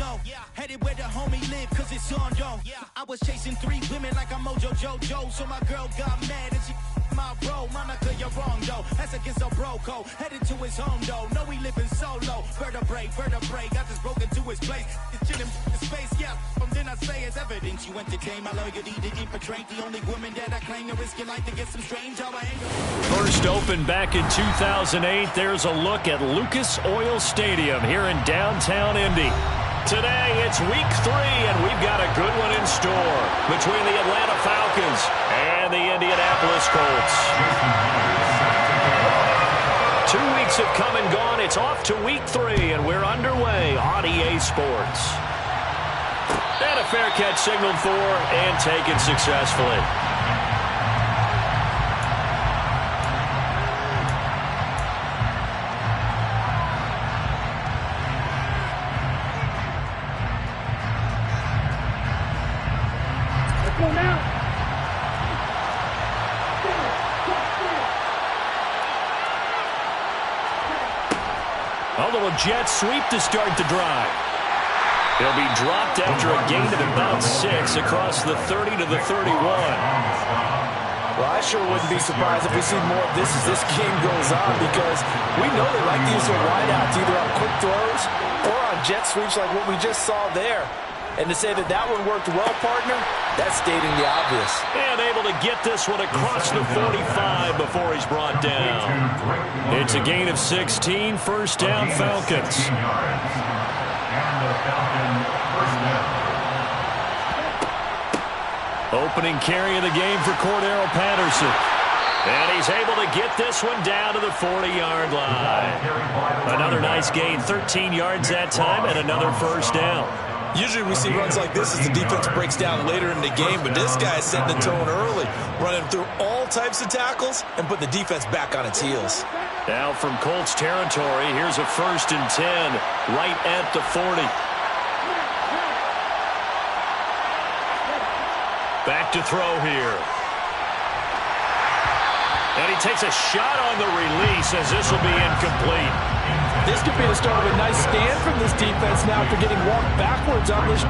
low. Headed where the homie live, cause it's on, yo. I was chasing 3 women like I'm Mojo Jojo, so my girl got mad and she my bro. Monica, you're wrong, though. That's against a bro code. Headed to his home, though. No, he living solo. Vertebrae. Got this broken to his place. It's chilling in space, yeah. From then I say it's evidence. You entertain my loyalty to infiltrate. The only woman that I claim to risk your life to get some strange how I ain't. First opened back in 2008. There's a look at Lucas Oil Stadium here in downtown Indy. Today, it's week 3, and we've got a good one in store between the Atlanta Falcons and the Indianapolis Colts. 2 weeks have come and gone. It's off to week 3, and we're underway on EA Sports. And a fair catch signaled for and taken successfully. A little jet sweep to start the drive. He'll be dropped after a gain of about 6 across the 30 to the 31. Well, I sure wouldn't be surprised if we see more of this as this game goes on, because we know they like to use their wideouts either on quick throws or on jet sweeps like what we just saw there. And to say that that one worked well, partner, that's stating the obvious. And able to get this one across the 45 before he's brought down. It's a gain of 16, first down Falcons. Opening carry of the game for Cordero Patterson. And he's able to get this one down to the 40-yard line. Another nice gain, 13 yards that time, and another first down. Usually we see runs like this as the defense breaks down later in the game, but this guy is setting the tone early, running through all types of tackles and putting the defense back on its heels. Now from Colts territory, here's a 1st and 10 right at the 40. Back to throw here. And he takes a shot on the release as this will be incomplete. This could be the start of a nice stand from this defense now after getting walked backwards on this.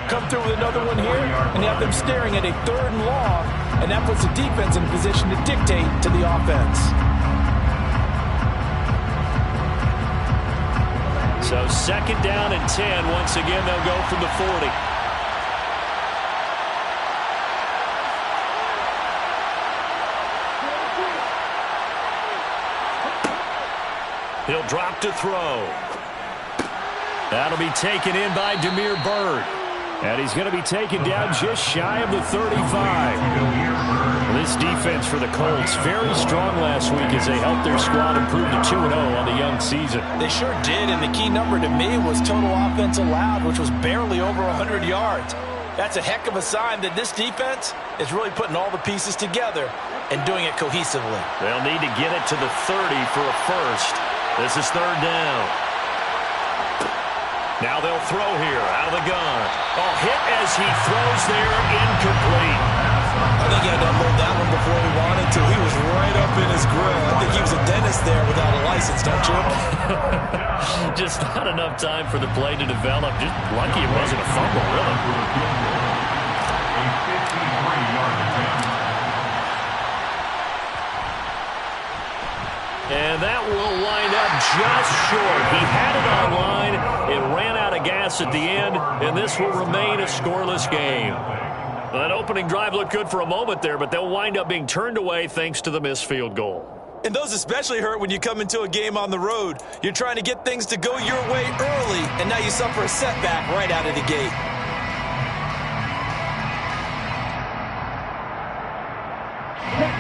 Come through with another one here, and you have them staring at a 3rd and long, and that puts the defense in a position to dictate to the offense. So 2nd down and 10. Once again, they'll go from the 40. He'll drop to throw. That'll be taken in by Damiere Byrd. And he's going to be taken down just shy of the 35. This defense for the Colts, very strong last week as they helped their squad improve to 2-0 on the young season. They sure did, and the key number to me was total offense allowed, which was barely over 100 yards. That's a heck of a sign that this defense is really putting all the pieces together and doing it cohesively. They'll need to get it to the 30 for a first. This is 3rd down. Now they'll throw here out of the gun. Oh, hit as he throws there, incomplete. I think he had to unload that one before he wanted to. He was right up in his grill. I think he was a dentist there without a license, don't you? Just not enough time for the play to develop. Just lucky it wasn't a fumble, really. And that will wind up just short. He had it on line. It ran out of gas at the end, and this will remain a scoreless game. That opening drive looked good for a moment there, but they'll wind up being turned away thanks to the missed field goal. And those especially hurt when you come into a game on the road. You're trying to get things to go your way early, and now you suffer a setback right out of the gate.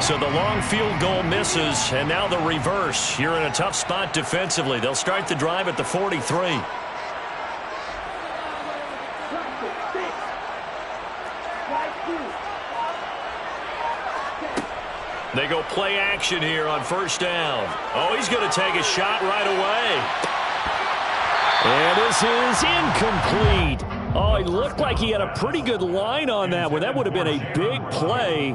So the long field goal misses, and now the reverse. You're in a tough spot defensively. They'll start the drive at the 43. They go play action here on first down. Oh, he's going to take a shot right away. And this is incomplete. Oh, he looked like he had a pretty good line on that one. That would have been a big play,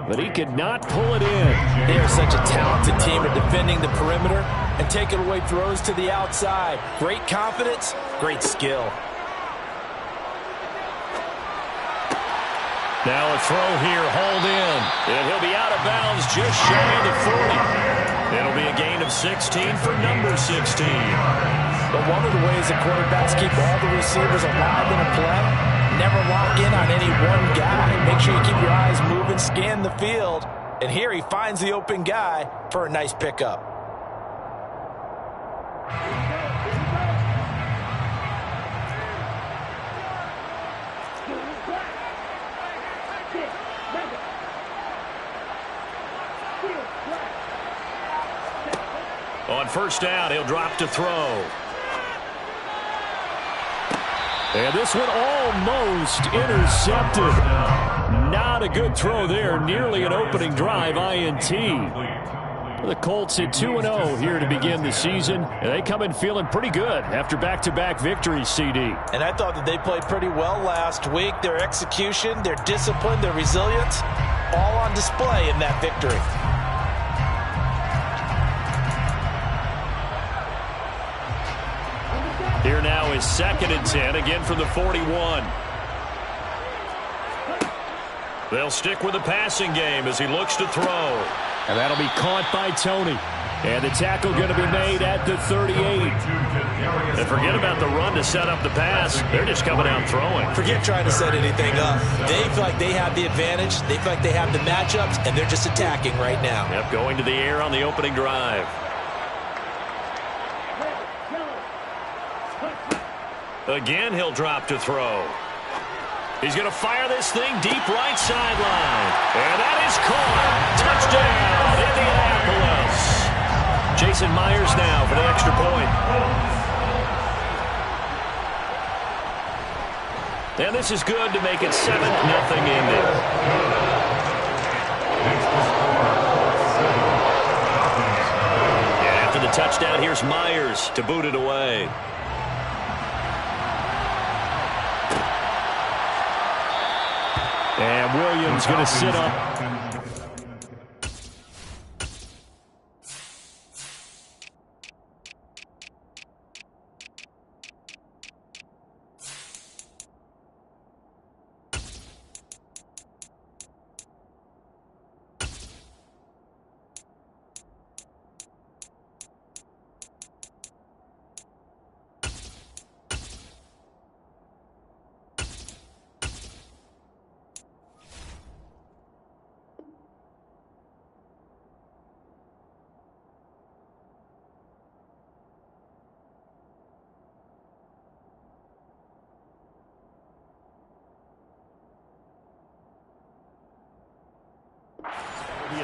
but he could not pull it in. They are such a talented team at defending the perimeter and taking away throws to the outside. Great confidence, great skill. Now a throw here, hauled in. And he'll be out of bounds just shy of the 40. It'll be a gain of 16 for number 16. But one of the ways that quarterbacks keep all the receivers alive in a play, never lock in on any one guy. Make sure you keep your eyes moving, scan the field. And here he finds the open guy for a nice pickup. On first down, he'll drop to throw. And this one almost intercepted. Not a good throw there. Nearly an opening drive INT. The Colts at 2-0 here to begin the season. And they come in feeling pretty good after back-to-back victories, CD. And I thought that they played pretty well last week. Their execution, their discipline, their resilience, all on display in that victory. Here now is 2nd and 10, again from the 41. They'll stick with the passing game as he looks to throw. And that'll be caught by Tony. And the tackle going to be made at the 38. And forget about the run to set up the pass. They're just coming out throwing. Forget trying to set anything up. They feel like they have the advantage. They feel like they have the matchups, and they're just attacking right now. Yep, going to the air on the opening drive. Again, he'll drop to throw. He's going to fire this thing deep right sideline. And that is caught. Touchdown, Indianapolis. Jason Myers now for the extra point. And this is good to make it 7-0 Indy. And after the touchdown, here's Myers to boot it away. And Williams going to sit up.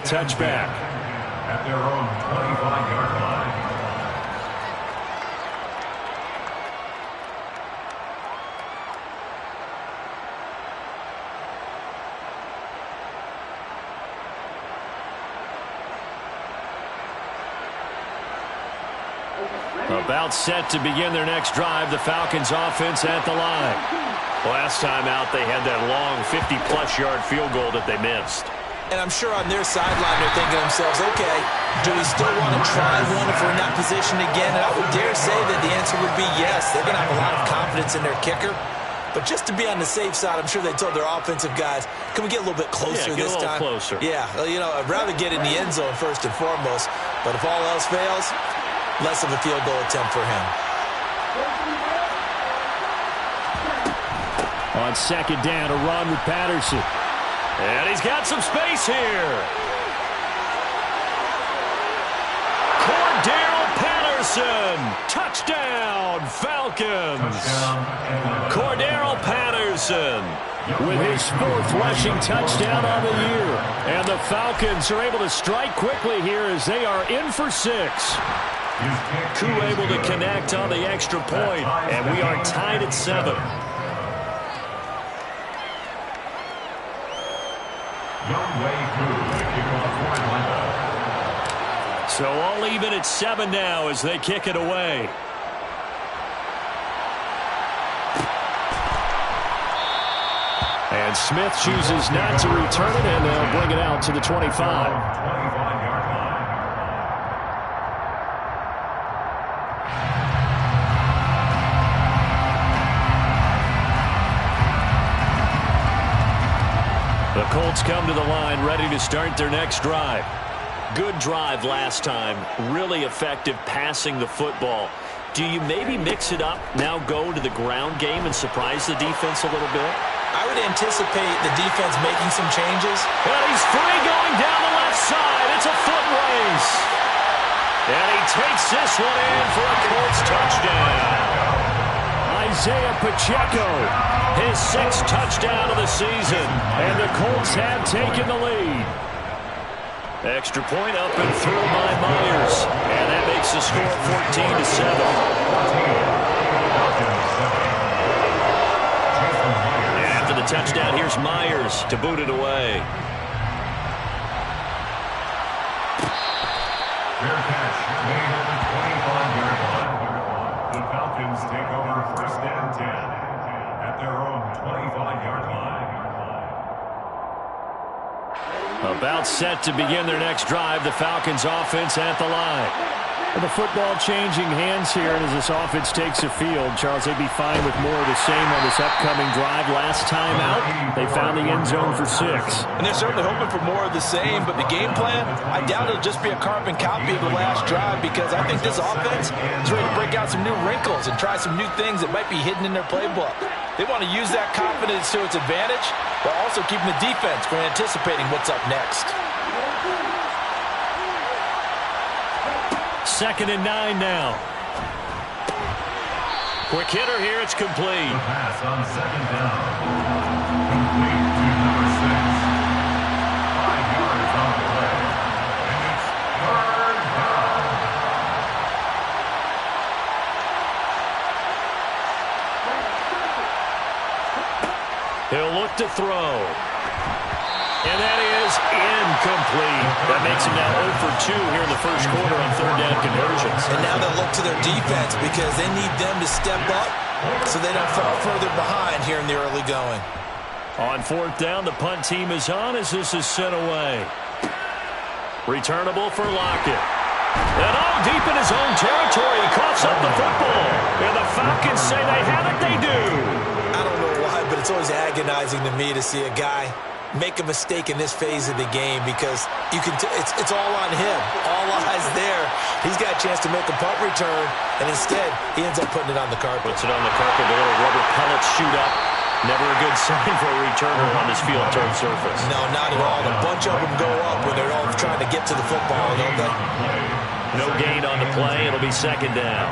Touchback. At their own 25-yard line. About set to begin their next drive, the Falcons offense at the line. Last time out, they had that long 50-plus yard field goal that they missed. And I'm sure on their sideline they're thinking to themselves, okay, do we still want to try one if we're in that position again? And I would dare say that the answer would be yes. They're going to have a lot of confidence in their kicker. But just to be on the safe side, I'm sure they told their offensive guys, can we get a little bit closer this time? Closer. Yeah, you know, I'd rather get in the end zone first and foremost. But if all else fails, less of a field goal attempt for him. On second down, a run with Patterson. And he's got some space here. Touchdown, Falcons. Cordero Patterson with his 4th rushing touchdown on the year. And the Falcons are able to strike quickly here as they are in for 6. Koo able to connect on the extra point, and we are tied at 7. So all even at 7 now as they kick it away. And Smith chooses not to return it, and they'll bring it out to the 25. The Colts come to the line ready to start their next drive. Good drive last time. Really effective passing the football. Do you maybe mix it up, now go to the ground game and surprise the defense a little bit? I would anticipate the defense making some changes. And he's free going down the left side. It's a foot race. And he takes this one in for a Colts touchdown. Isaiah Pacheco, his 6th touchdown of the season. And the Colts have taken the lead. Extra point up and through by Myers. And that makes the score 14-7. After the touchdown, here's Myers to boot it away. Fair catch made at the 25-yard line. The Falcons take over 1st and 10 at their own 25-yard line. About set to begin their next drive, the Falcons offense at the line. And the football changing hands here, and as this offense takes the field, Charles, they'd be fine with more of the same on this upcoming drive. Last time out, they found the end zone for 6. And they're certainly hoping for more of the same, but the game plan, I doubt it'll just be a carbon copy of the last drive, because I think this offense is ready to break out some new wrinkles and try some new things that might be hidden in their playbook. They want to use that confidence to its advantage, while also keeping the defense from anticipating what's up next. 2nd and 9 now. Quick hitter here, it's complete. The pass on 2nd down. Complete to number 6. 5 yards on the play. And it's 3rd down. He'll look to throw. And that is incomplete. That makes him now 0 for 2 here in the first quarter on 3rd down conversions. And now they'll look to their defense because they need them to step up so they don't fall further behind here in the early going. On 4th down, the punt team is on as this is sent away. Returnable for Lockett. And deep in his own territory, he coughs up the football. And the Falcons say they have it, they do. I don't know why, but it's always agonizing to me to see a guy make a mistake in this phase of the game, because you can it's all on him. All eyes there. He's got a chance to make a punt return, and instead he ends up putting it on the carpet. Puts it on the carpet. The little rubber pellets shoot up. Never a good sign for a returner on this field turn surface. No, not at all. A bunch of them go up when they're all trying to get to the football, don't they? No gain on the play. It'll be 2nd down.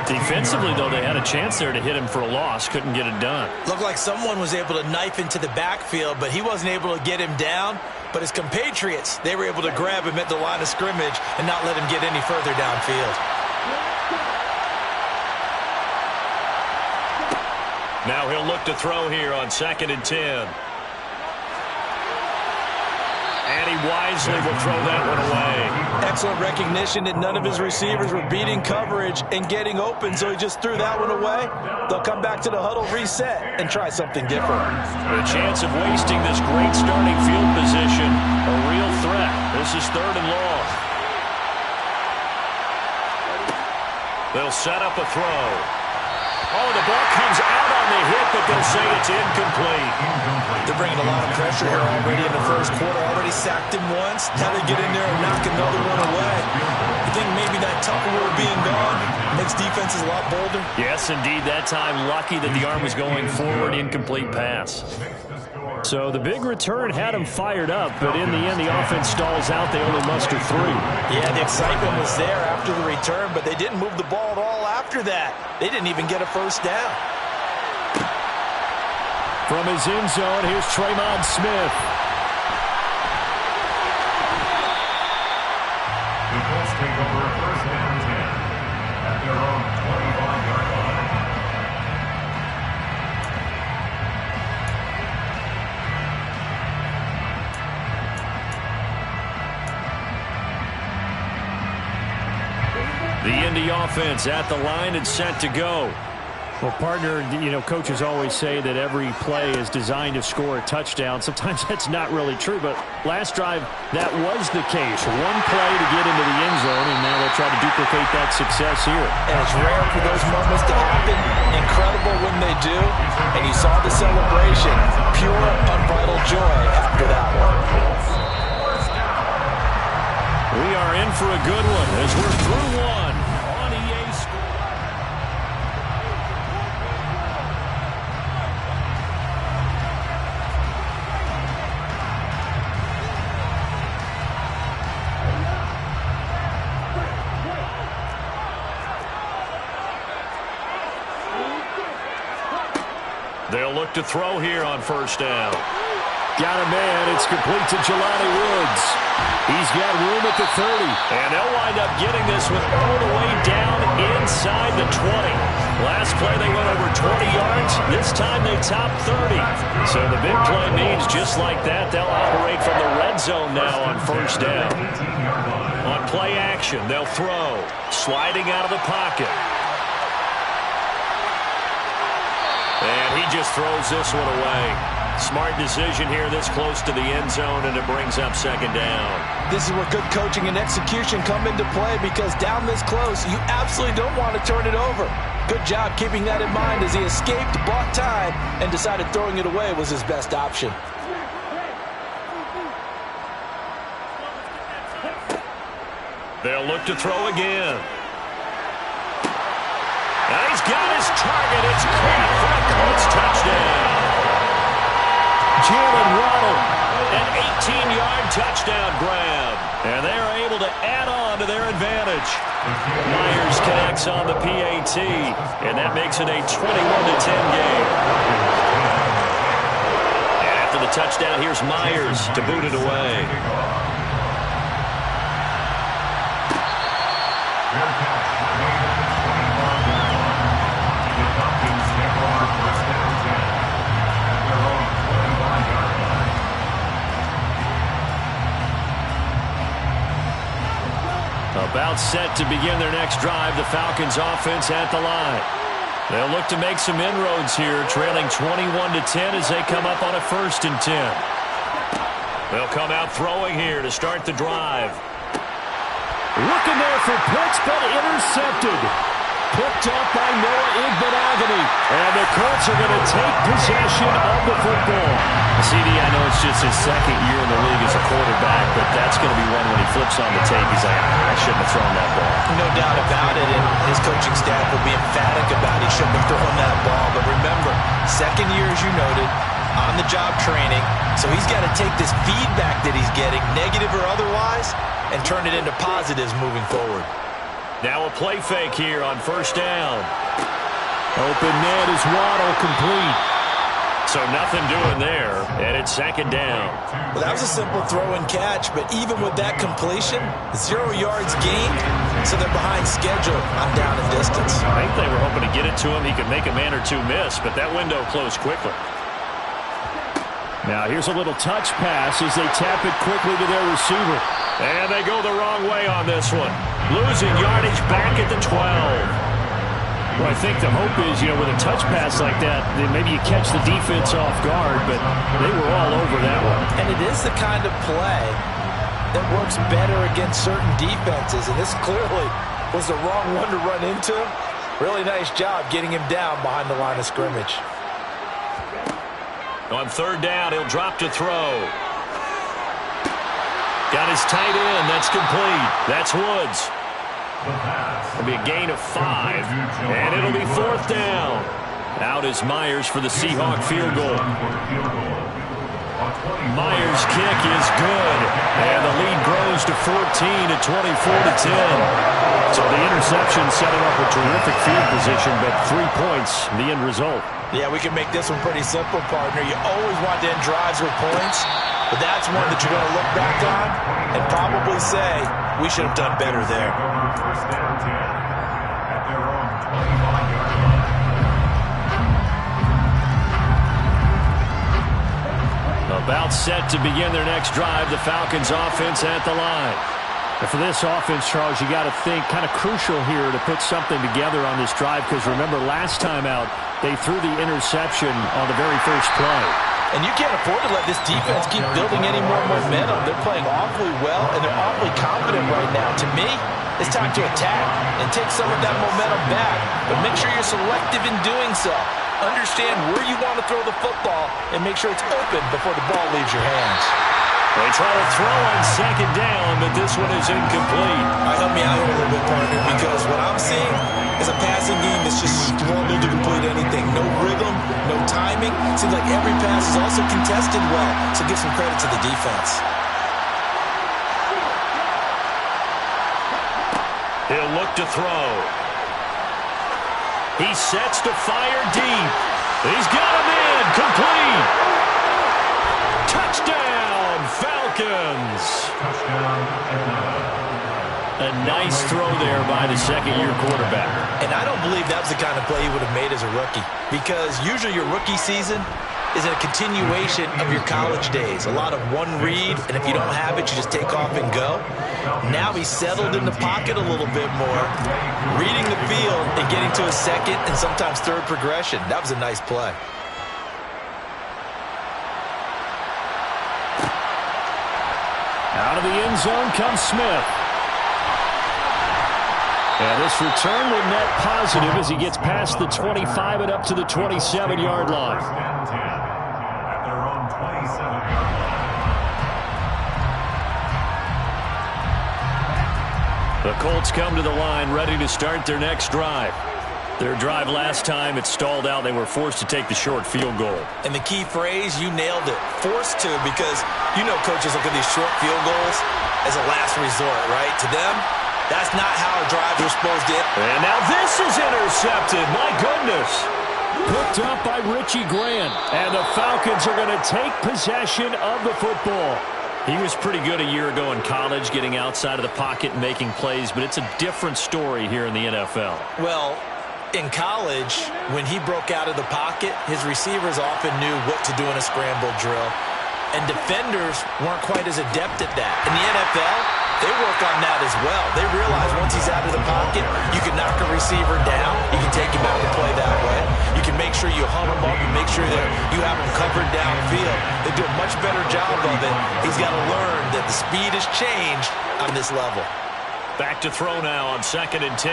Defensively, though, they had a chance there to hit him for a loss. Couldn't get it done. Looked like someone was able to knife into the backfield, but he wasn't able to get him down. But his compatriots, they were able to grab him at the line of scrimmage and not let him get any further downfield. Now he'll look to throw here on 2nd and 10. And he wisely will throw that one away. Excellent recognition that none of his receivers were beating coverage and getting open, so he just threw that one away. They'll come back to the huddle, reset, and try something different. The chance of wasting this great starting field position, a real threat. This is 3rd and long. They'll set up a throw. Oh, the ball comes out on the hit, but they'll say it's incomplete. They're bringing a lot of pressure here already in the first quarter. Already sacked him once. Now they get in there and knock another one away. You think maybe that Tupperware being gone makes defenses a lot bolder? Yes, indeed. That time, lucky that the arm was going forward. Incomplete pass. So the big return had them fired up, but in the end, the offense stalls out. They only muster 3. Yeah, the excitement was there after the return, but they didn't move the ball at all after that. They didn't even get a first down. From his end zone, here's Tremon Smith. The Colts take over a first down 10 at their own 25-yard line. The Indy offense at the line and set to go. Well, partner, coaches always say that every play is designed to score a touchdown. Sometimes that's not really true, but last drive, that was the case. One play to get into the end zone, and now they'll try to duplicate that success here. And it's rare for those moments to happen. Incredible when they do. And you saw the celebration. Pure, unbridled joy after that one. We are in for a good one as we're through one on EA Sports. They'll look to throw here on first down. Got a man. It's complete to Jelani Woods. He's got room at the 30. And they'll wind up getting this one all the way down inside the 20. Last play they went over 20 yards. This time they top 30. So the big play means just like that, they'll operate from the red zone now on first down. On play action, they'll throw. Sliding out of the pocket. And he just throws this one away. Smart decision here this close to the end zone, and it brings up second down. This is where good coaching and execution come into play, because down this close, you absolutely don't want to turn it over. Good job keeping that in mind as he escaped, bought time, and decided throwing it away was his best option. They'll look to throw again. And he's got his target. It's caught for a Colts touchdown. Jalen Waddle, an 18-yard touchdown grab. And they're able to add on to their advantage. Myers connects on the PAT, and that makes it a 21-10 game. And after the touchdown, here's Myers to boot it away. About set to begin their next drive, the Falcons offense at the line. They'll look to make some inroads here, trailing 21-10 as they come up on a 1st and 10. They'll come out throwing here to start the drive. Looking there for Pitts, but intercepted. Picked up by Noah Igbinoghene. And the Colts are going to take possession of the football. CD, I know it's just his second year in the league as a quarterback, but that's going to be one when he flips on the tape. He's like, I shouldn't have thrown that ball. No doubt about it, and his coaching staff will be emphatic about he shouldn't have thrown that ball. But remember, second year, as you noted, on-the-job training, so he's got to take this feedback that he's getting, negative or otherwise, and turn it into positives moving forward. Now a play fake here on first down. Open net is Waddle, complete. So nothing doing there, and it's second down. Well, that was a simple throw and catch, but even with that completion, 0 yards gained, so they're behind schedule on down and distance. I think they were hoping to get it to him. He could make a man or two miss, but that window closed quickly. Now here's a little touch pass as they tap it quickly to their receiver. And they go the wrong way on this one. Losing yardage back at the 12. Well, I think the hope is, with a touch pass like that, then maybe you catch the defense off guard, but they were all over that one. And it is the kind of play that works better against certain defenses, and this clearly was the wrong one to run into. Really nice job getting him down behind the line of scrimmage. On third down, he'll drop to throw. Got his tight end. That's complete. That's Woods. It'll be a gain of 5, and it'll be 4th down. Out is Myers for the Seahawk field goal. Myers' kick is good, and the lead grows to 14 at 24-10. So the interception setting up a terrific field position, but 3 points, the end result. Yeah, we can make this one pretty simple, partner. You always want to end drives with points, but that's one that you're going to look back on and probably say, we should have done better there. First down 10 at their own 25-yard line. About set to begin their next drive, the Falcons offense at the line. And for this offense, Charles, you got to think kind of crucial here to put something together on this drive, because remember last time out, they threw the interception on the very first play. And you can't afford to let this defense keep building any more momentum. They're playing awfully well, and they're awfully confident right now. To me, it's time to attack and take some of that momentum back, but make sure you're selective in doing so. Understand where you want to throw the football and make sure it's open before the ball leaves your hands. They try to throw on second down, but this one is incomplete. Help me out here a little bit, partner, because what I'm seeing is a passing game that's just struggling to complete anything. No rhythm, no timing. Seems like every pass is also contested well, so give some credit to the defense. He'll look to throw. He sets to fire deep. He's got him in. Complete. Touchdown, Falcons. Touchdown, Atlanta. A nice throw there by the second-year quarterback. And I don't believe that was the kind of play he would have made as a rookie, because usually your rookie season is a continuation of your college days. A lot of one read, and if you don't have it, you just take off and go. Now he's settled in the pocket a little bit more, reading the field and getting to a second and sometimes third progression. That was a nice play. Out of the end zone comes Smith. And this return will net positive as he gets past the 25 and up to the 27-yard line. First and 10 at their own 27-yard line. The Colts come to the line ready to start their next drive. Their drive last time, it stalled out. They were forced to take the short field goal. And the key phrase, you nailed it, forced to, because you know coaches look at these short field goals as a last resort, right? To them, that's not how drives are supposed to end. And now this is intercepted. My goodness. Picked up by Richie Grant. And the Falcons are going to take possession of the football. He was pretty good a year ago in college, getting outside of the pocket and making plays, but it's a different story here in the NFL. Well, in college, when he broke out of the pocket, his receivers often knew what to do in a scramble drill. And defenders weren't quite as adept at that. In the NFL, they work on that as well. They realize once he's out of the pocket, you can knock a receiver down. You can take him out and play that way. You can make sure you hum him up and make sure that you have him covered downfield. They do a much better job of it. He's got to learn that the speed has changed on this level. Back to throw now on 2nd and 10.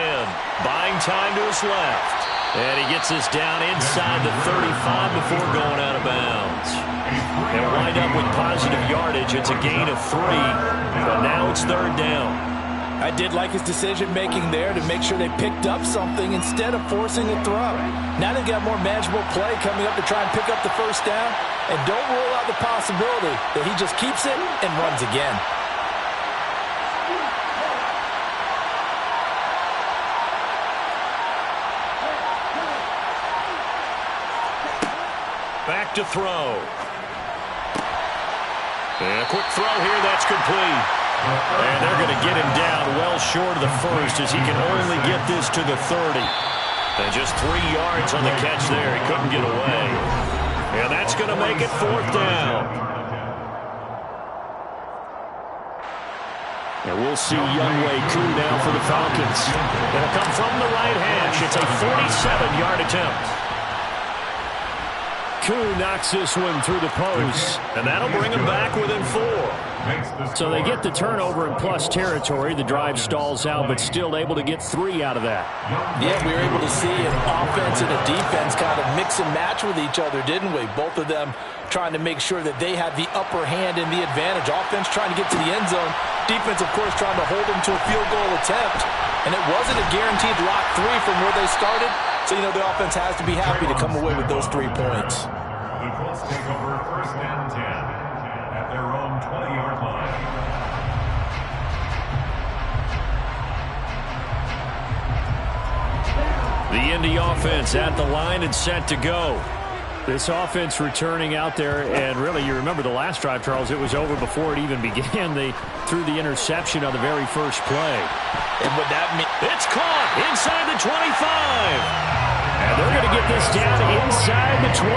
Buying time to his left. And he gets us down inside the 35 before going out of bounds. They'll wind up with positive yardage. It's a gain of 3, but now it's 3rd down. I did like his decision-making there to make sure they picked up something instead of forcing a throw. Now they've got more manageable play coming up to try and pick up the first down. And don't rule out the possibility that he just keeps it and runs again. Back to throw. And a quick throw here, that's complete. And they're going to get him down well short of the first as he can only get this to the 30. And just 3 yards on the catch there. He couldn't get away. And that's going to make it 4th down. And we'll see Younghoe Koo now for the Falcons. It'll come from the right hash. It's a 47-yard attempt. Koo knocks this one through the post, and that'll bring him back within 4. So they get the turnover in plus territory. The drive stalls out, but still able to get 3 out of that. Yeah, we were able to see an offense and a defense kind of mix and match with each other, didn't we? Both of them trying to make sure that they had the upper hand and the advantage. Offense trying to get to the end zone. Defense, of course, trying to hold them to a field goal attempt. And it wasn't a guaranteed lock 3 from where they started. So, you know, the offense has to be happy to come away with those 3 points. The Colts take over 1st and 10 at their own 20-yard line. The Indy offense at the line and set to go. This offense returning out there, and really, you remember the last drive, Charles, it was over before it even began. They threw the interception on the very first play. And what that means... It's caught inside the 25. And they're going to get this down inside the 20.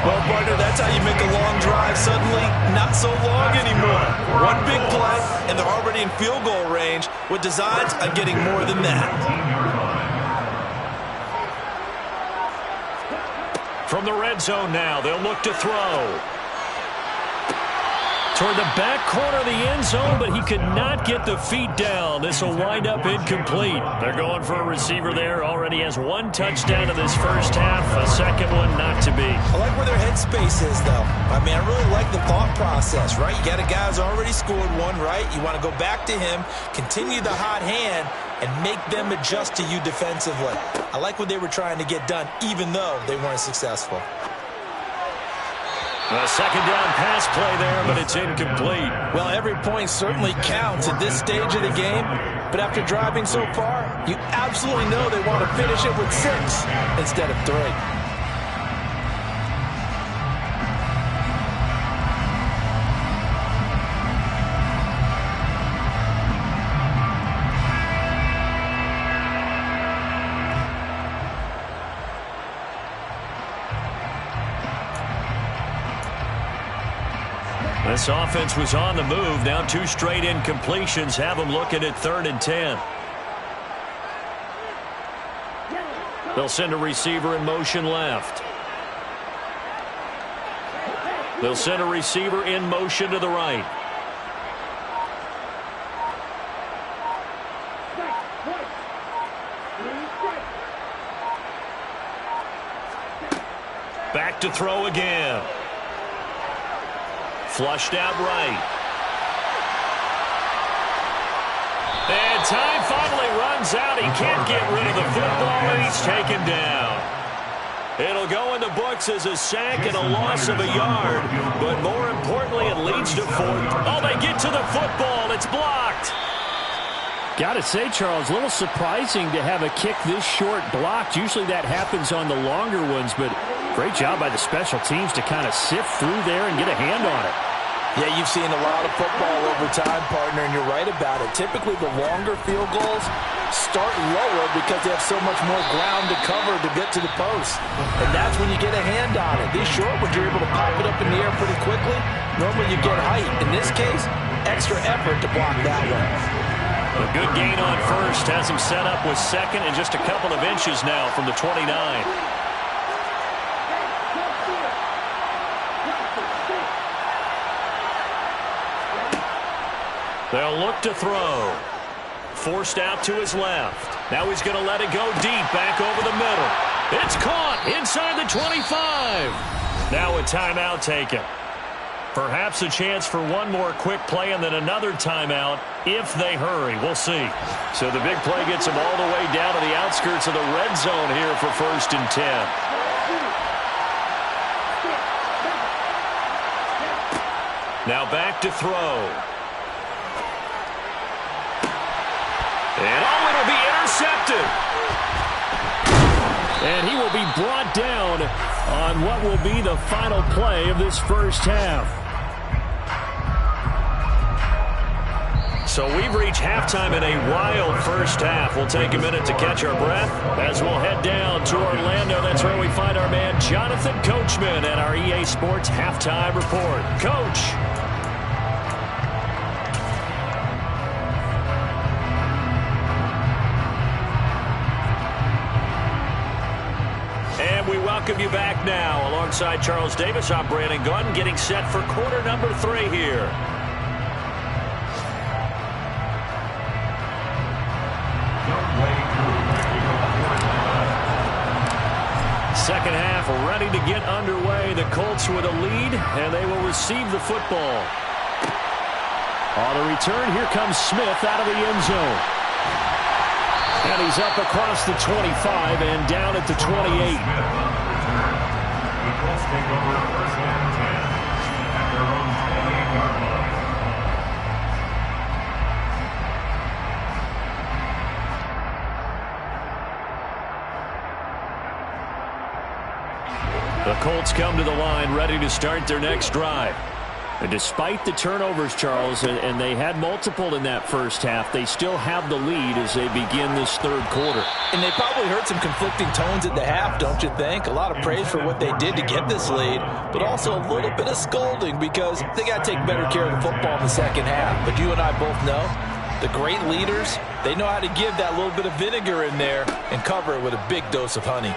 Well, partner, that's how you make a long drive suddenly not so long anymore. One big play, and they're already in field goal range with designs on getting more than that. From the red zone now, they'll look to throw. Toward the back corner of the end zone, but he could not get the feet down. This will wind up incomplete. They're going for a receiver there. Already has one touchdown in this first half. A second one not to be. I like where their headspace is, though. I mean, I really like the thought process, right? You got a guy who's already scored one, right? You want to go back to him, continue the hot hand, and make them adjust to you defensively. I like what they were trying to get done, even though they weren't successful. A second down pass play there, but it's incomplete. Well, every point certainly counts at this stage of the game, but after driving so far, you absolutely know they want to finish it with 6 instead of 3. This offense was on the move. Now 2 straight incompletions have them looking at 3rd and 10. They'll send a receiver in motion left. They'll send a receiver in motion to the right. Back to throw again. Flushed out right. And time finally runs out. He can't get rid of the football, and he's taken down. It'll go in the books as a sack and a loss of a yard. But more importantly, it leads to 4th. Oh, they get to the football. It's blocked. Got to say, Charles, a little surprising to have a kick this short blocked. Usually that happens on the longer ones, but great job by the special teams to kind of sift through there and get a hand on it. Yeah, you've seen a lot of football over time, partner, and you're right about it. Typically, the longer field goals start lower because they have so much more ground to cover to get to the post. And that's when you get a hand on it. These short ones, you're able to pop it up in the air pretty quickly. Normally, you get height. In this case, extra effort to block that one. A good gain on first has him set up with 2nd and just a couple of inches now from the 29. They'll look to throw. Forced out to his left. Now he's going to let it go deep back over the middle. It's caught inside the 25. Now a timeout taken. Perhaps a chance for one more quick play and then another timeout if they hurry. We'll see. So the big play gets them all the way down to the outskirts of the red zone here for 1st and 10. Now back to throw. And oh, it'll be intercepted. And he will be brought down on what will be the final play of this first half. So we've reached halftime in a wild first half. We'll take a minute to catch our breath as we'll head down to Orlando. That's where we find our man Jonathan Coachman at our EA Sports Halftime Report. Coach. And we welcome you back now. Alongside Charles Davis, I'm Brandon Gunn, getting set for quarter number 3 here. Second half ready to get underway. The Colts with a lead, and they will receive the football. On the return, here comes Smith out of the end zone. And he's up across the 25 and down at the 28. Colts take over first and 10 at their own 28-yard line. The Colts come to the line ready to start their next drive. And despite the turnovers, Charles, and they had multiple in that first half, they still have the lead as they begin this third quarter. And they probably heard some conflicting tones at the half, don't you think? A lot of praise for what they did to get this lead, but also a little bit of scolding because they got to take better care of the football in the second half. But you and I both know the great leaders, they know how to give that little bit of vinegar in there and cover it with a big dose of honey.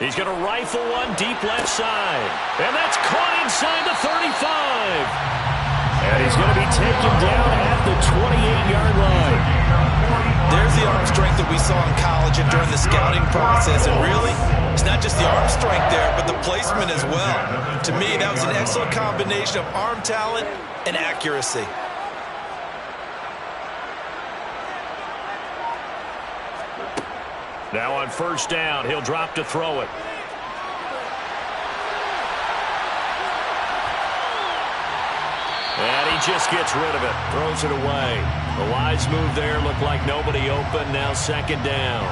He's going to rifle one deep left side. And that's caught inside the 35. And he's going to be taken down at the 28-yard line. There's the arm strength that we saw in college and during the scouting process. And really, it's not just the arm strength there, but the placement as well. To me, that was an excellent combination of arm talent and accuracy. Now on first down, he'll drop to throw it. And he just gets rid of it, throws it away. The wise move there, looked like nobody open, now second down.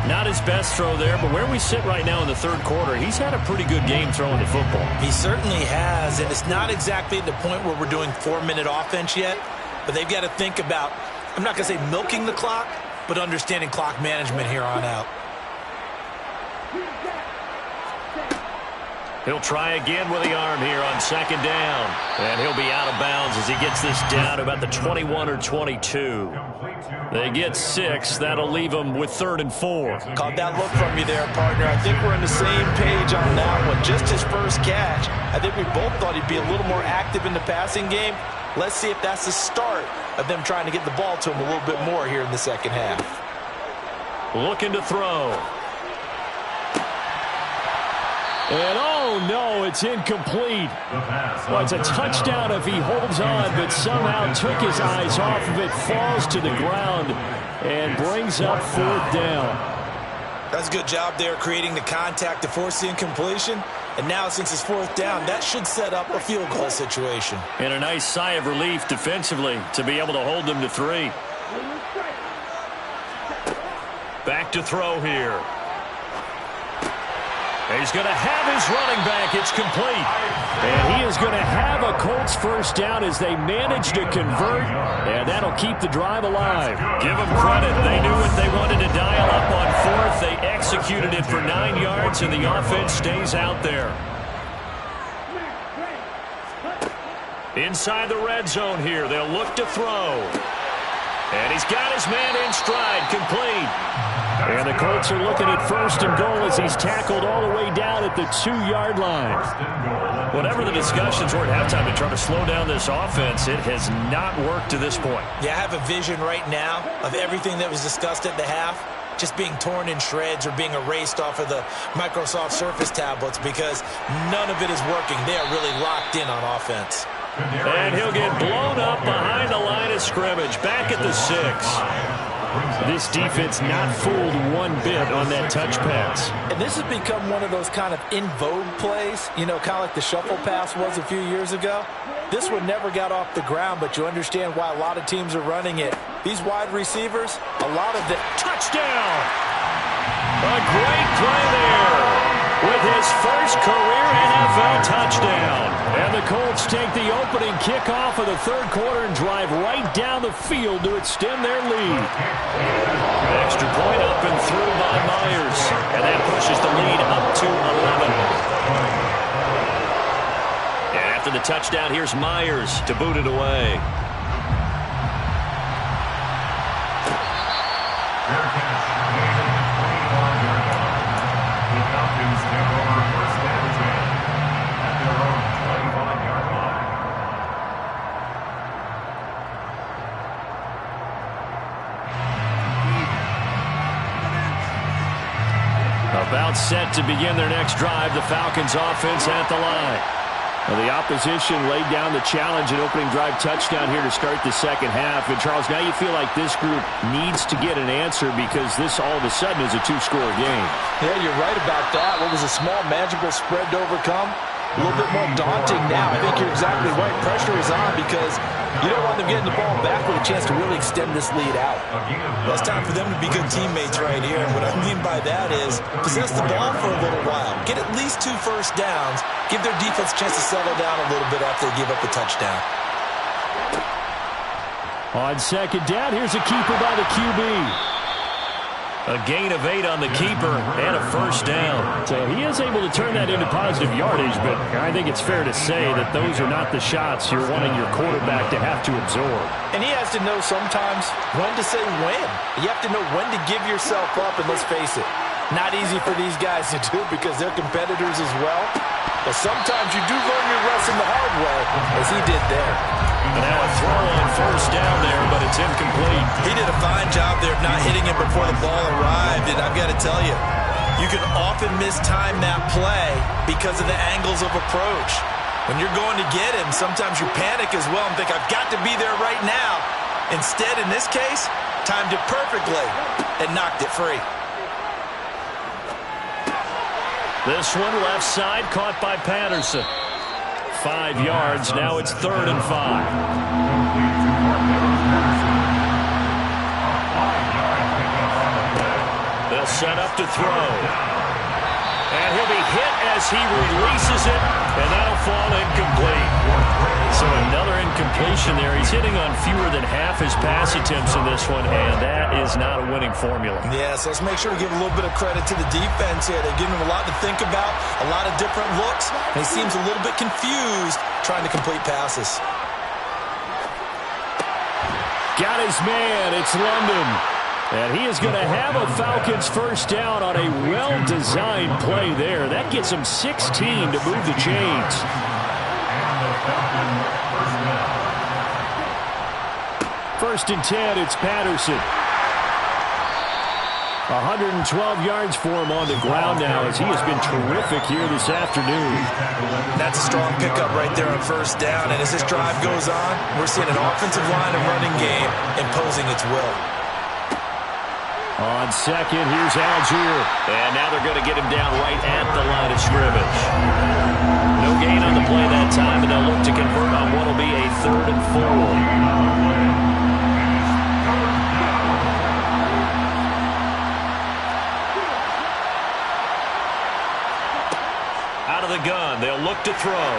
Not his best throw there, but where we sit right now in the third quarter, he's had a pretty good game throwing the football. He certainly has, and it's not exactly at the point where we're doing 4-minute offense yet, but they've got to think about, I'm not going to say milking the clock, but understanding clock management here on out. He'll try again with the arm here on second down. And he'll be out of bounds as he gets this down to about the 21 or 22. They get 6. That'll leave them with 3rd and 4. Caught that look from you there, partner. I think we're on the same page on that one. Just his first catch. I think we both thought he'd be a little more active in the passing game. Let's see if that's the start of them trying to get the ball to him a little bit more here in the second half. Looking to throw. And oh no, it's incomplete. Well, it's a touchdown if he holds on, but somehow took his eyes off of it, falls to the ground, and brings up 4th down. That's a good job there creating the contact to force the incompletion. And now since it's 4th down, that should set up a field goal situation. And a nice sigh of relief defensively to be able to hold them to 3. Back to throw here. He's going to have his running back. It's complete. And he is going to have a Colts first down as they manage to convert, and that'll keep the drive alive. Give them credit. They knew what they wanted to dial up on 4th. They executed it for 9 yards, and the offense stays out there. Inside the red zone here. They'll look to throw. And he's got his man in stride, complete. And the Colts are looking at 1st and goal as he's tackled all the way down at the 2-yard line. Whatever the discussions were at halftime to try to slow down this offense, it has not worked to this point. Yeah, I have a vision right now of everything that was discussed at the half just being torn in shreds or being erased off of the Microsoft Surface tablets because none of it is working. They are really locked in on offense. And he'll get blown up behind the line of scrimmage, back at the 6. This defense not fooled one bit on that touch pass. And this has become one of those kind of in vogue plays, you know, kind of like the shuffle pass was a few years ago. This one never got off the ground, but you understand why a lot of teams are running it. These wide receivers, a lot of the touchdown. A great play there with his first career NFL touchdown. And the Colts take the opening kickoff of the third quarter and drive right down the field to extend their lead. Extra point up and through by Myers. And that pushes the lead up to 11. And after the touchdown, here's Myers to boot it away. About set to begin their next drive, the Falcons offense at the line. Well, the opposition laid down the challenge and opening drive touchdown here to start the second half. And, Charles, now you feel like this group needs to get an answer because this all of a sudden is a two-score game. Yeah, you're right about that. What was a small, manageable spread to overcome? A little bit more daunting now. I think you're exactly right. Pressure is on because you don't want them getting the ball back with a chance to really extend this lead out. Well, it's time for them to be good teammates right here. And what I mean by that is possess the ball for a little while. Get at least 2 first downs. Give their defense a chance to settle down a little bit after they give up a touchdown. On second down, here's a keeper by the QB. A gain of 8 on the keeper and a first down. So he is able to turn that into positive yardage, but I think it's fair to say that those are not the shots you're wanting your quarterback to have to absorb. And he has to know sometimes when to say when. You have to know when to give yourself up, and let's face it, not easy for these guys to do because they're competitors as well. But sometimes you do learn your lesson the hard way, as he did there. And now a throw on first down there, but it's incomplete. He did a fine job there of not hitting him before the ball arrived. And I've got to tell you, you can often mistime that play because of the angles of approach. When you're going to get him, sometimes you panic as well and think, I've got to be there right now. Instead, in this case, timed it perfectly and knocked it free. This one left side caught by Patterson. 5 yards. Now it's 3rd and 5. They'll set up to throw. And he'll be hit as he releases it, and that'll fall incomplete. So another incompletion there. He's hitting on fewer than half his pass attempts in this one, and that is not a winning formula. Yeah, so let's make sure to give a little bit of credit to the defense here. They're giving him a lot to think about, a lot of different looks, and he seems a little bit confused trying to complete passes. Got his man. It's London. And he is going to have a Falcons first down on a well-designed play there. That gets him 16 to move the chains. First and 10, it's Patterson. 112 yards for him on the ground now as he has been terrific here this afternoon. That's a strong pickup right there on first down. And as this drive goes on, we're seeing an offensive line and running game imposing its will. On second, here's Algier. And now they're going to get him down right at the line of scrimmage. No gain on the play that time, and they'll look to convert on what will be a 3rd and 4. Out of the gun, they'll look to throw.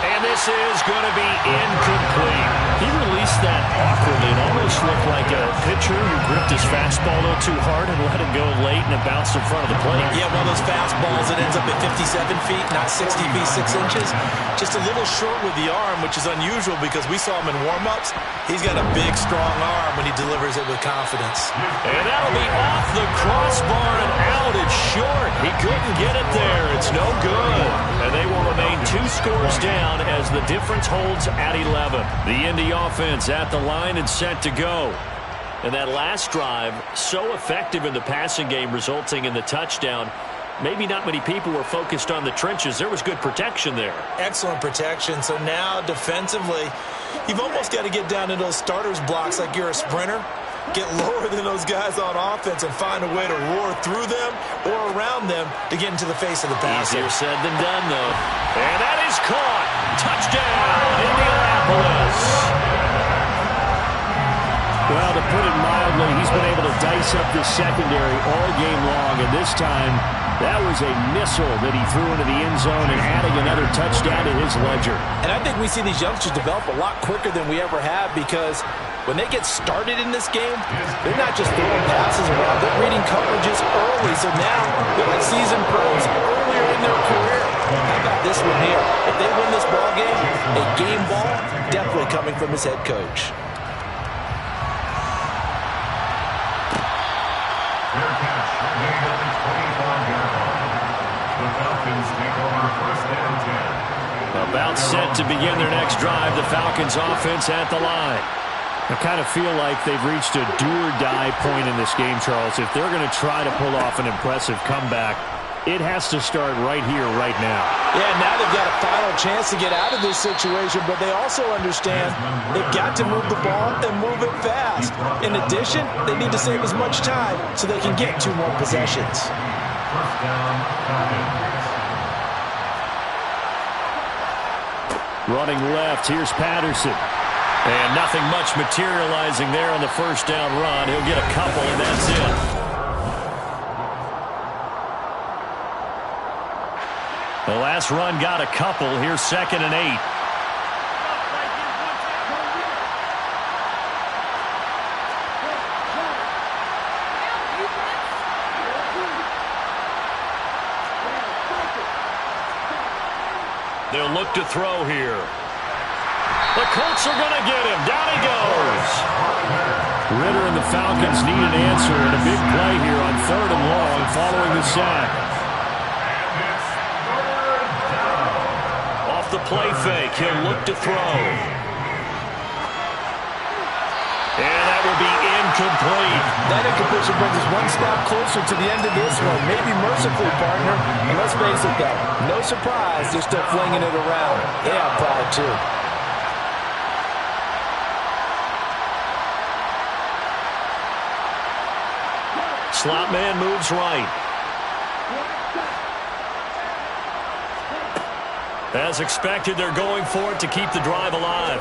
And this is going to be incomplete. He released that awkwardly. It almost looked like a pitcher who gripped his fastball a little too hard and let it go late, and it bounced in front of the plate. Yeah, one of those fastballs that ends up at 57 feet, not 60 feet, 6 inches. Just a little short with the arm, which is unusual because we saw him in warm-ups. He's got a big, strong arm when he delivers it with confidence. And that'll be off the crossbar and out. It's short. He couldn't get it there. It's no good. And they will remain 2 scores down as the difference holds at 11. The Indy offense at the line and set to go. And that last drive, so effective in the passing game, resulting in the touchdown. Maybe not many people were focused on the trenches. There was good protection there. Excellent protection. So now defensively, you've almost got to get down into those starters blocks like you're a sprinter. Get lower than those guys on offense and find a way to roar through them or around them to get into the face of the passer. Easier said than done, though. And that is caught. Touchdown, Indianapolis. Well, to put it mildly, he's been able to dice up the secondary all game long, and this time that was a missile that he threw into the end zone and adding another touchdown to his ledger. And I think we see these youngsters develop a lot quicker than we ever have because when they get started in this game, they're not just throwing passes around. They're reading coverages early, so now they're like seasoned pros earlier in their career. How about this one here? If they win this ball game, a game ball definitely coming from his head coach. About set to begin their next drive, the Falcons offense at the line. I kind of feel like they've reached a do-or-die point in this game, Charles. If they're going to try to pull off an impressive comeback, It has to start right here, right now. Yeah, now they've got a final chance to get out of this situation, but they also understand they've got to move the ball and move it fast. In addition, they need to save as much time so they can get 2 more possessions. First down, Falcons. Running left, here's Patterson. And nothing much materializing there on the first down run. He'll get a couple, and that's it. The last run got a couple. Here's 2nd and 8. They'll look to throw here. The Colts are going to get him. Down he goes. Ridder and the Falcons need an answer, and a big play here on 3rd and long following the sack. The play fake. He'll look to throw. And that will be incomplete. That incompletion brings us one step closer to the end of this one. Maybe mercifully, partner. And let's face it, though. No surprise, they're still flinging it around. They have pride, too. Slot man moves right. As expected, they're going for it to keep the drive alive.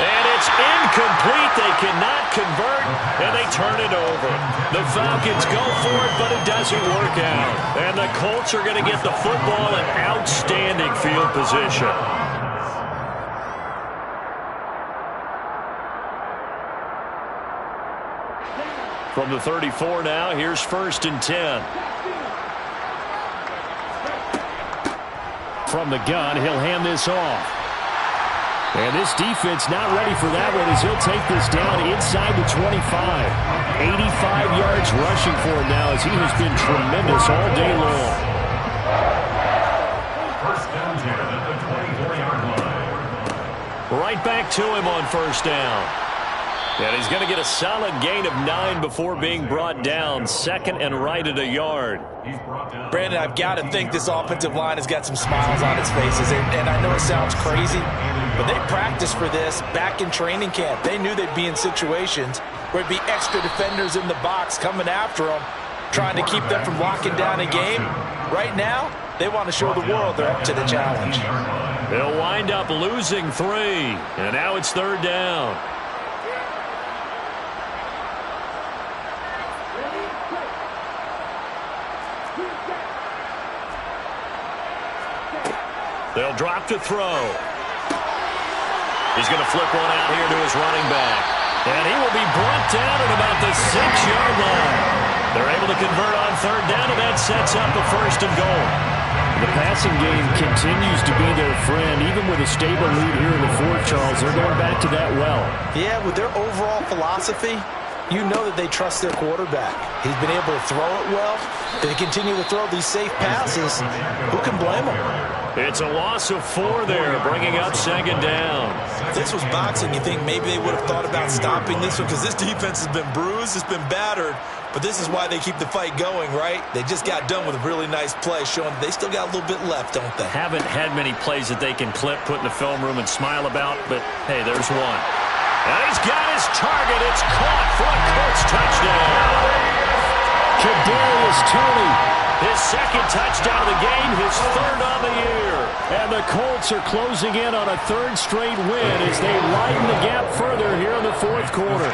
And it's incomplete. They cannot convert, and they turn it over. The Falcons go for it, but it doesn't work out. And the Colts are going to get the football in outstanding field position. From the 34 now, here's 1st and 10. From the gun, he'll hand this off. And this defense not ready for that one as he'll take this down inside the 25. 85 yards rushing for him now as he has been tremendous all day long. First down, 10 at the 24-yard line. Right back to him on 1st down. And he's going to get a solid gain of 9 before being brought down. 2nd and right at a yard. Brandon, I've got to think this offensive line has got some smiles on its faces. And I know it sounds crazy, but they practiced for this back in training camp. They knew they'd be in situations where it'd be extra defenders in the box coming after them, trying to keep them from locking down a game. Right now, they want to show the world they're up to the challenge. They'll wind up losing 3. And now it's 3rd down. They'll drop to throw. He's going to flip one out here to his running back. And he will be brought down at about the 6-yard line. They're able to convert on 3rd down, and that sets up a 1st and goal. The passing game continues to be their friend. Even with a stable lead here in the 4th, Charles, they're going back to that well. Yeah, with their overall philosophy, you know that they trust their quarterback. He's been able to throw it well. They continue to throw these safe passes. Who can blame them? It's a loss of 4 there, bringing up 2nd down. If this was boxing, you think maybe they would have thought about stopping this one because this defense has been bruised, it's been battered, but this is why they keep the fight going, right? They just got done with a really nice play, showing they still got a little bit left, don't they? Haven't had many plays that they can clip, put in the film room, and smile about, but hey, there's one. And he's got his target. It's caught for a Colts touchdown. Kadarius Toney, his 2nd touchdown of the game, his 3rd on the year. And the Colts are closing in on a 3rd straight win as they widen the gap further here in the 4th quarter.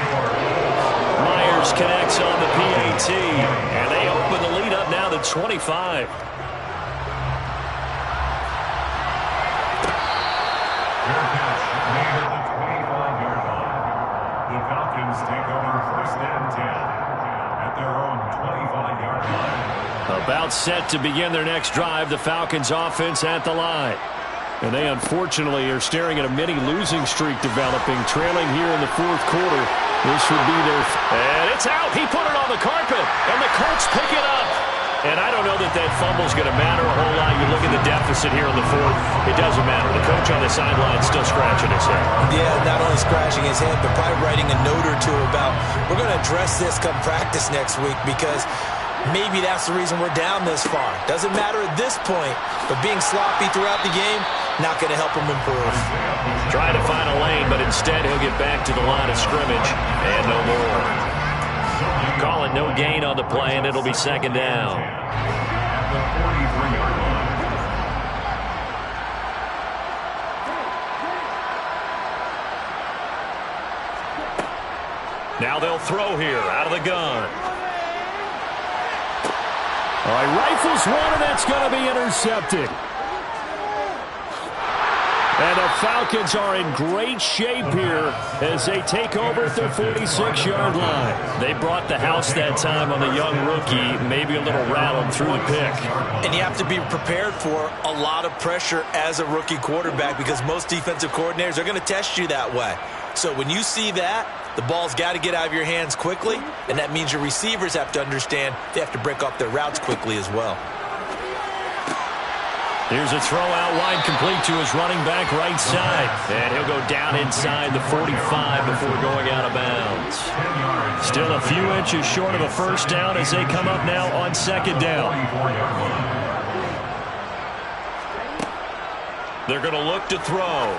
Myers connects on the PAT, and they open the lead up now to 25. About set to begin their next drive, the Falcons offense at the line. And they unfortunately are staring at a mini losing streak developing, trailing here in the 4th quarter. This would be their... And it's out! He put it on the carpet! And the Colts pick it up! And I don't know that fumble's going to matter a whole lot. You look at the deficit here in the 4th, it doesn't matter. The coach on the sideline still scratching his head. Yeah, not only scratching his head, but probably writing a note or two about, we're going to address this come practice next week because Maybe that's the reason we're down this far. Doesn't matter at this point, but being sloppy throughout the game, not going to help him improve. Trying to find a lane, but instead he'll get back to the line of scrimmage and no more. Calling no gain on the play, and it'll be second down. At the 43-yard line. Now they'll throw here out of the gun. All right, rifles one, and that's going to be intercepted. And the Falcons are in great shape here as they take over at their 46-yard line. They brought the house that time on the young rookie, maybe a little rattled through the pick. And you have to be prepared for a lot of pressure as a rookie quarterback because most defensive coordinators are going to test you that way. So when you see that, the ball's got to get out of your hands quickly, and that means your receivers have to understand they have to break off their routes quickly as well. Here's a throw out wide, complete to his running back right side. And he'll go down inside the 45 before going out of bounds. Still a few inches short of a first down as they come up now on second down. They're going to look to throw.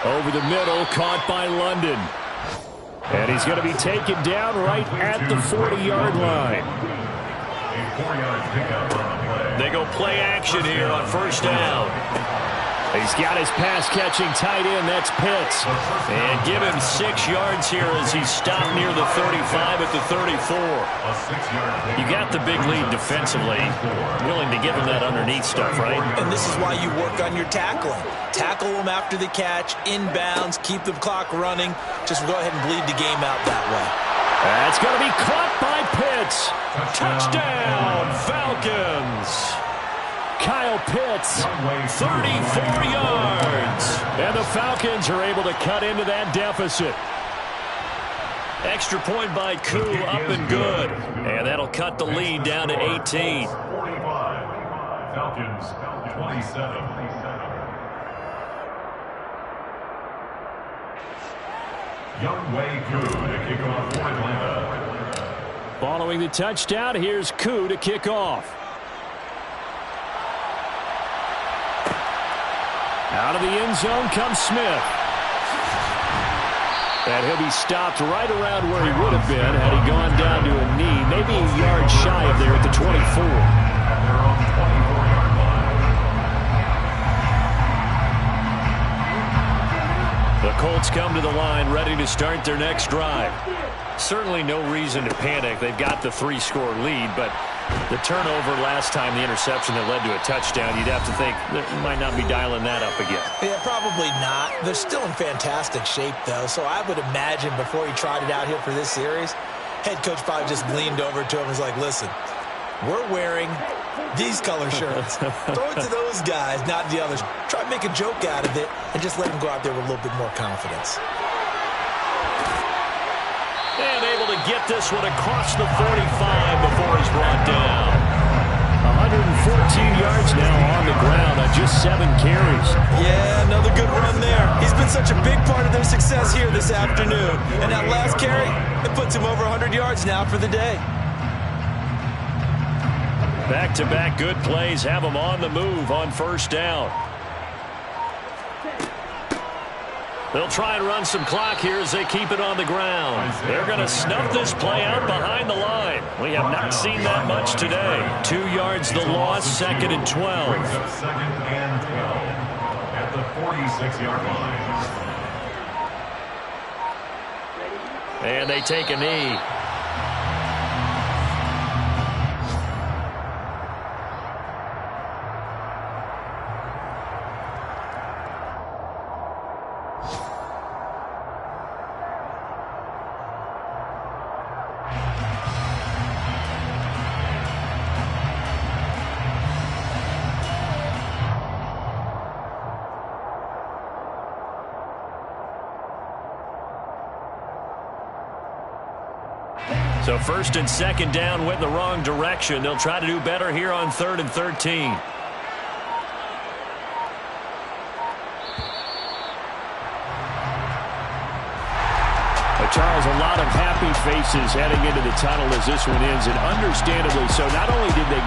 Over the middle, caught by London. And he's going to be taken down right at the 40-yard line. They go play action here on first down. He's got his pass-catching tight end. That's Pitts. And give him 6 yards here as he's stopped near the 35 at the 34. You got the big lead defensively. Willing to give him that underneath stuff, right? And this is why you work on your tackling. Tackle them after the catch, inbounds, keep the clock running. Just go ahead and bleed the game out that way. That's going to be caught by Pitts. Touchdown, Falcons. Kyle Pitts, 34 yards. And the Falcons are able to cut into that deficit. Extra point by Koo, up and good. And that'll cut the lead down to 18. 45. Falcons, 27. Younghoe Koo to kick off for Atlanta. Following the touchdown, here's Koo to kick off. Out of the end zone comes Smith. And he'll be stopped right around where he would have been had he gone down to a knee, maybe a yard shy of there at the 24. At their own 24-yard line. The Colts come to the line ready to start their next drive. Certainly no reason to panic. They've got the 3-score lead, but the turnover last time, the interception that led to a touchdown, you'd have to think they might not be dialing that up again. Yeah, probably not. They're still in fantastic shape, though, so I would imagine before he tried it out here for this series, head coach probably just leaned over to him and was like, listen, we're wearing these color shirts. Throw it to those guys, not the others. Try to make a joke out of it and just let them go out there with a little bit more confidence. And able to get this one across the 45 before he's brought down. 114 yards now on the ground on just 7 carries. Yeah, another good run there. He's been such a big part of their success here this afternoon. And that last carry, it puts him over 100 yards now for the day. Back-to-back good plays have him on the move on first down. They'll try and run some clock here as they keep it on the ground. They're going to snuff this play out behind the line. We have not seen that much today. 2 yards the loss, second and 12. Second and 12 at the 46-yard line. And they take a knee. So first and second down went in the wrong direction. They'll try to do better here on 3rd and 13. A Charles, a lot of happy faces heading into the tunnel as this one ends, and understandably so. Not only did they